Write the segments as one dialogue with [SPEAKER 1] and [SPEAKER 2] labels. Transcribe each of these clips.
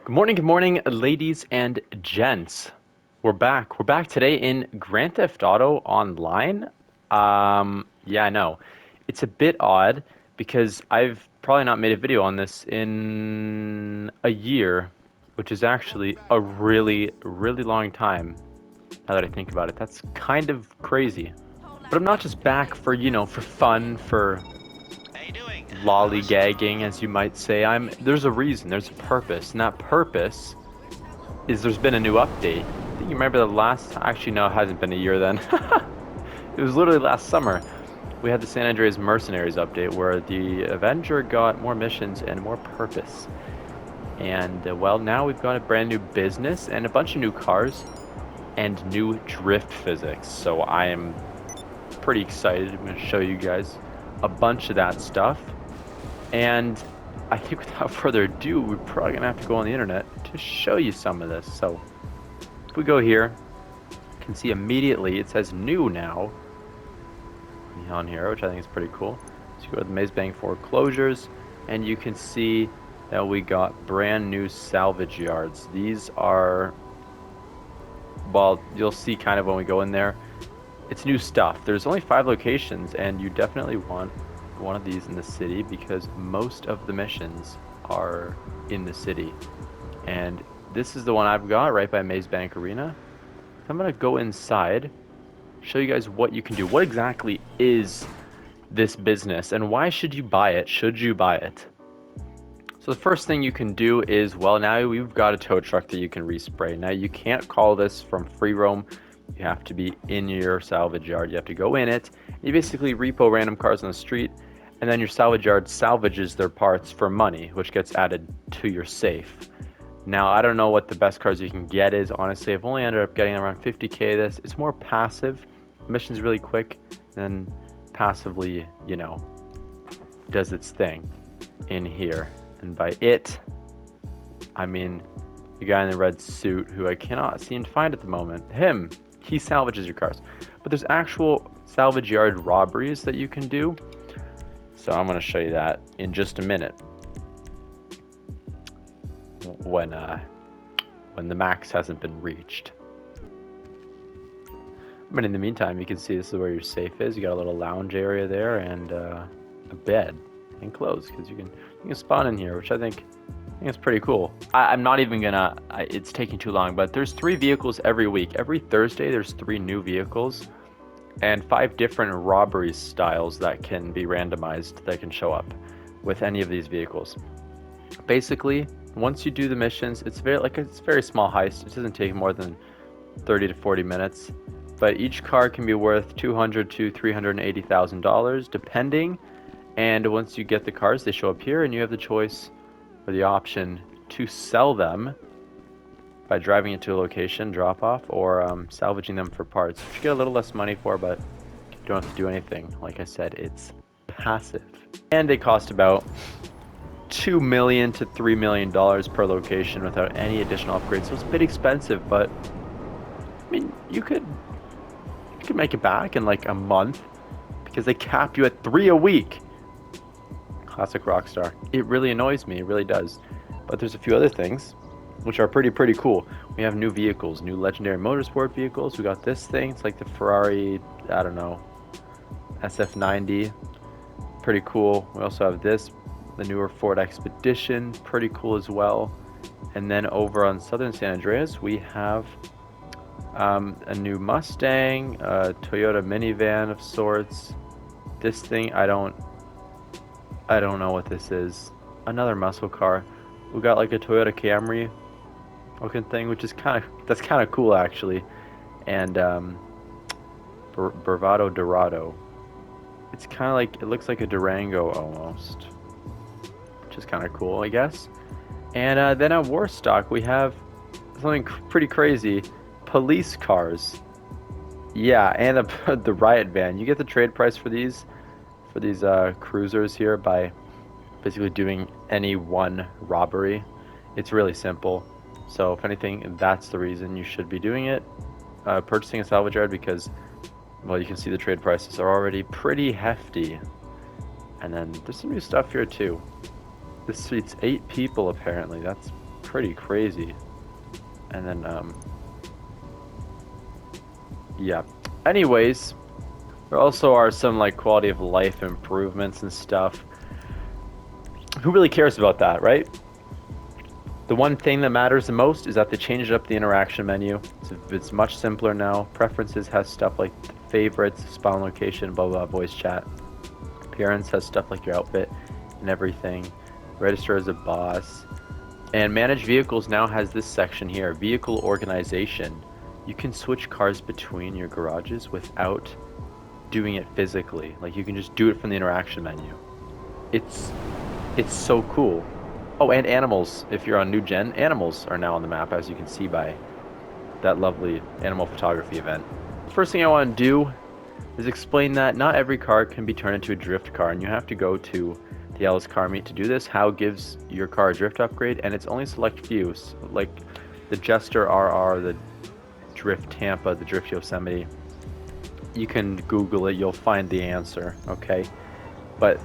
[SPEAKER 1] Good morning, ladies and gents. We're back. We're back today in Grand Theft Auto Online. Yeah, I know. It's a bit odd because I've probably not made a video on this in a year, which is actually a really, really long time now that I think about it. That's kind of crazy. But I'm not just back for, for fun, for
[SPEAKER 2] How you doing?
[SPEAKER 1] lollygagging, as you might say. There's a reason, there's a purpose, and that purpose is there's been a new update. I think you remember the last, actually no, it hasn't been a year then. It was literally last summer. We had the San Andreas Mercenaries update where the Avenger got more missions and more purpose. And well, now we've got a brand new business and a bunch of new cars and new drift physics. So I am pretty excited. I'm going to show you guys a bunch of that stuff. And I think without further ado, we're probably going to have to go on the internet to show you some of this. So if we go here, you can see immediately it says new now on here, which I think is pretty cool. So you go to the Maze Bank foreclosures, and you can see that we got brand new salvage yards. These are, well, you'll see kind of when we go in there. It's new stuff. There's only 5 locations, and you definitely want one of these in the city because most of the missions are in the city. And this is the one I've got right by Maze Bank Arena. I'm gonna go inside, show you guys what you can do. What exactly is this business and why should you buy it? Should you buy it? So the first thing you can do is, well, now we've got a tow truck that you can respray. Now you can't call this from free roam. You have to be in your salvage yard. You have to go in it. You basically repo random cars on the street, and then your salvage yard salvages their parts for money, which gets added to your safe. Now, I don't know what the best cars you can get is, honestly. I've only ended up getting around 50k this. It's more passive. The mission's really quick, and passively, does its thing in here. And by it, I mean the guy in the red suit who I cannot seem to find at the moment. Him. He salvages your cars. But there's actual salvage yard robberies that you can do. So I'm going to show you that in just a minute. When the max hasn't been reached. But in the meantime, you can see this is where your safe is. You got a little lounge area there and a bed and clothes because you can spawn in here, which I think is pretty cool. I'm not even gonna. It's taking too long, but there's 3 vehicles every week. Every Thursday, there's 3 new vehicles and 5 different robbery styles that can be randomized that can show up with any of these vehicles. Basically, once you do the missions, it's very small heist. It doesn't take more than 30 to 40 minutes, but each car can be worth $200,000 to $380,000 depending. And once you get the cars, they show up here, and you have the choice or the option to sell them by driving it to a location, drop off, or salvaging them for parts, which you get a little less money for, but you don't have to do anything. Like I said, it's passive, and they cost about $2 million to $3 million per location without any additional upgrades. So it's a bit expensive, but I mean, you could make it back in like a month because they cap you at 3 a week. Classic Rockstar. It really annoys me. It really does. But there's a few other things which are pretty cool. We have new vehicles, new legendary motorsport vehicles. We got this thing. It's like the Ferrari, I don't know, SF90. Pretty cool. We also have this, the newer Ford Expedition, pretty cool as well. And then over on Southern San Andreas, we have a new Mustang, a Toyota minivan of sorts. This thing, I don't know what this is. Another muscle car. We got like a Toyota Camry looking thing, which is kind of cool actually. And Bravado Dorado. It's kind of like, it looks like a Durango almost, which is kind of cool, I guess. And then on Warstock, we have something pretty crazy. Police cars. Yeah, and the riot van. You get the trade price for these cruisers here by basically doing any one robbery. It's really simple. So if anything, that's the reason you should be doing it. Purchasing a salvage yard because, well, you can see the trade prices are already pretty hefty. And then there's some new stuff here too. This seats 8 people apparently. That's pretty crazy. And then, yeah. Anyways, there also are some like quality of life improvements and stuff. Who really cares about that, right? The one thing that matters the most is that they changed up the interaction menu. It's much simpler now. Preferences has stuff like favorites, spawn location, blah blah, voice chat. Appearance has stuff like your outfit and everything. Register as a boss. And manage vehicles now has this section here, vehicle organization. You can switch cars between your garages without doing it physically. Like you can just do it from the interaction menu. It's so cool. Oh, and animals. If you're on new gen, animals are now on the map, as you can see by that lovely animal photography event. First thing I want to do is explain that not every car can be turned into a drift car, and you have to go to the Alice car meet to do this. How gives your car a drift upgrade, and it's only select few, like the Jester RR, the Drift Tampa, the Drift Yosemite. You can Google it, you'll find the answer, okay? But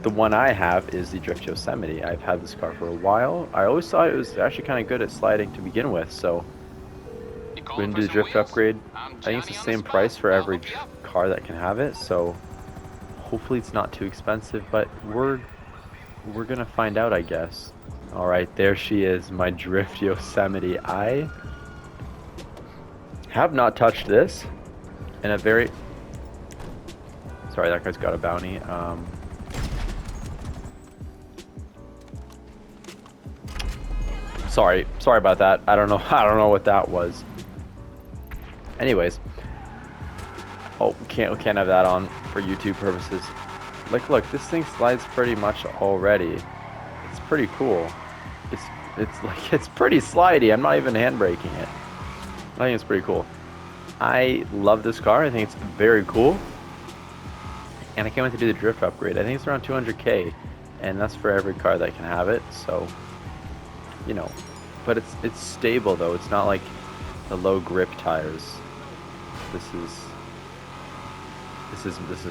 [SPEAKER 1] the one I have is the Drift Yosemite. I've had this car for a while. I always thought it was actually kind of good at sliding to begin with, so we're going to do the drift upgrade. I think it's the same price for every car that can have it, so hopefully it's not too expensive, but we're going to find out, I guess. Alright, there she is, my Drift Yosemite. I have not touched this in a very... Sorry, that guy's got a bounty. Sorry about that. I don't know what that was. Anyways. Oh, we can't have that on for YouTube purposes. Like, look, this thing slides pretty much already. It's pretty cool. It's pretty slidey. I'm not even handbraking it. I think it's pretty cool. I love this car. I think it's very cool. And I can't wait to do the drift upgrade. I think it's around 200k, and that's for every car that can have it. So, you know, but it's stable though. It's not like the low grip tires. This is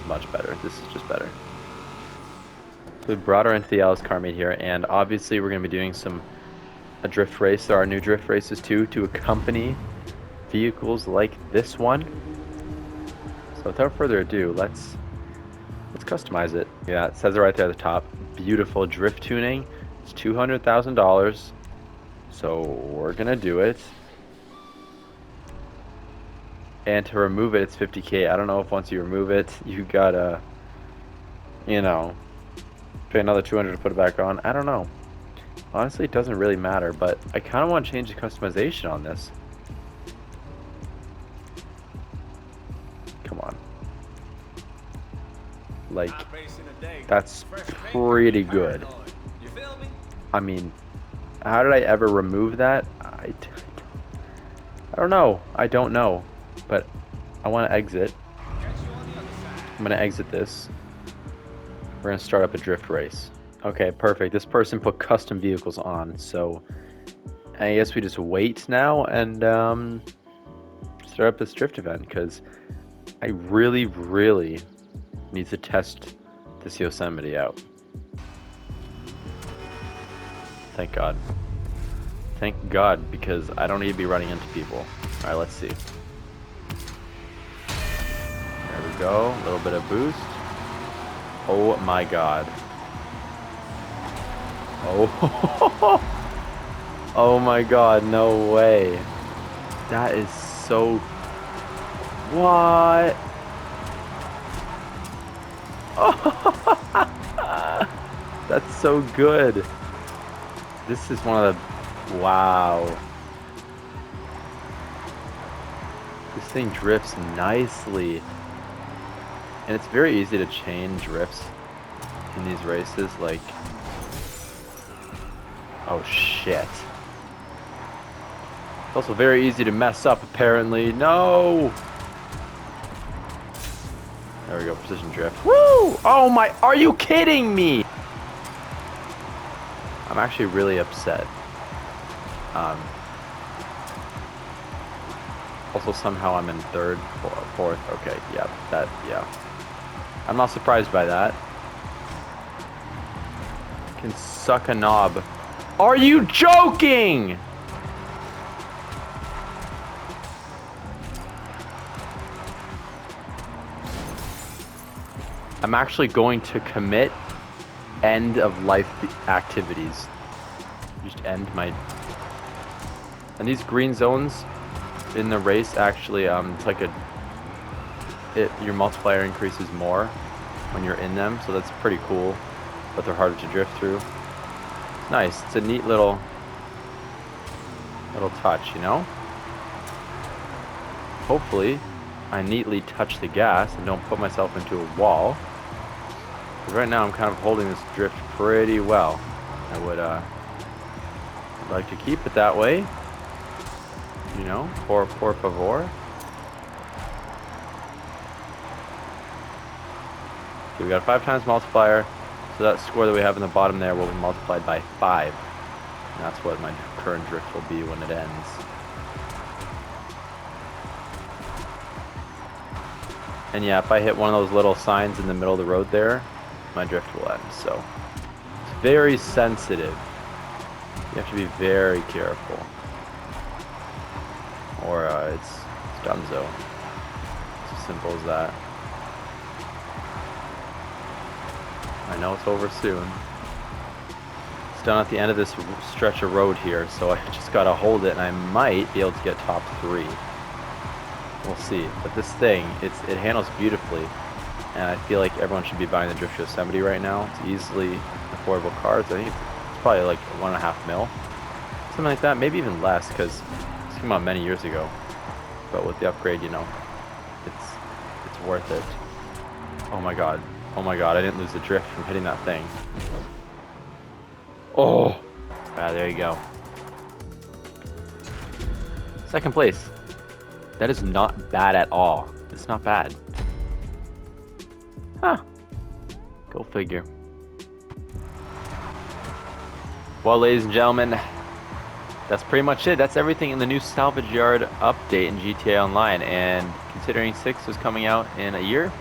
[SPEAKER 1] much better. This is just better. So we brought her into the Alice car meet here, and obviously we're going to be doing a drift race. There are new drift races too to accompany vehicles like this one. So without further ado, let's customize it. Yeah, it says it right there at the top. Beautiful drift tuning. It's $200,000. So we're gonna do it. And to remove it, it's 50k. I don't know if once you remove it, you gotta, you know, pay another 200 to put it back on. I don't know. Honestly, it doesn't really matter, but I kind of want to change the customization on this. Come on. Like, that's pretty good. I mean, how did I ever remove that? I don't know. I don't know. But I want to exit. I'm going to exit this. We're going to start up a drift race. Okay, perfect. This person put custom vehicles on, so I guess we just wait now and start up this drift event, because I really need to test this Yosemite out. Thank God. Thank God, because I don't need to be running into people. Alright, let's see. There we go. A little bit of boost. Oh my God. Oh. Oh my God, no way. That is so... What? Oh. That's so good. This is one of the... Wow. This thing drifts nicely. And it's very easy to chain drifts in these races, like... Oh shit. It's also very easy to mess up, apparently. No! There we go, precision drift. Woo! Oh my... Are you kidding me? I'm actually really upset. Also, somehow I'm in third, fourth. Okay, yeah, yeah. I'm not surprised by that. Can suck a knob. Are you joking? I'm actually going to commit end of life activities. Just end my... And these green zones in the race actually, it's like your multiplier increases more when you're in them, so that's pretty cool. But they're harder to drift through. It's nice. It's a neat little touch, you know? Hopefully, I neatly touch the gas and don't put myself into a wall. Because right now I'm kind of holding this drift pretty well. I would like to keep it that way. You know, por favor. Okay, we got a 5 times multiplier. So that score that we have in the bottom there will be multiplied by 5. And that's what my current drift will be when it ends. And yeah, if I hit one of those little signs in the middle of the road there, my drift will end. So it's very sensitive. You have to be very careful. Or it's donezo. It's as simple as that. I know it's over soon. It's done at the end of this stretch of road here, so I just gotta hold it, and I might be able to get top 3. We'll see. But this thing, it handles beautifully, and I feel like everyone should be buying the Drift Yosemite right now. It's easily affordable cars. I think it's probably like 1.5 mil, something like that. Maybe even less, because this came out many years ago. But with the upgrade, you know, it's worth it. Oh my god. Oh my god, I didn't lose the drift from hitting that thing. Oh! Ah, there you go. Second place. That is not bad at all. It's not bad. Huh. Go figure. Well, ladies and gentlemen, that's pretty much it. That's everything in the new Salvage Yard update in GTA Online. And considering 6 is coming out in a year,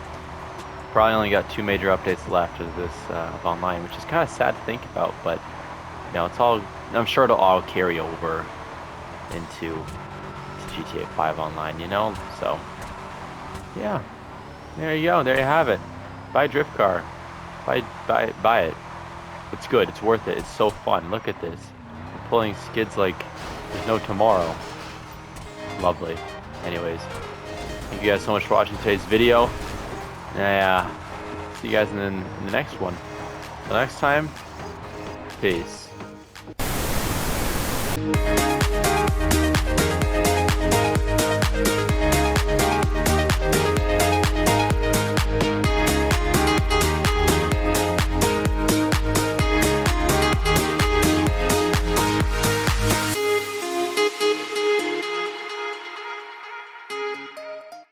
[SPEAKER 1] probably only got 2 major updates left of this of online, which is kind of sad to think about. But you know, it's all. I'm sure it'll all carry over into GTA 5 Online. You know, so yeah. There you go. There you have it. Buy a drift car. Buy it. It's good. It's worth it. It's so fun. Look at this. I'm pulling skids like there's no tomorrow. Lovely. Anyways, thank you guys so much for watching today's video. Yeah. See you guys in the next one. Until next time. Peace.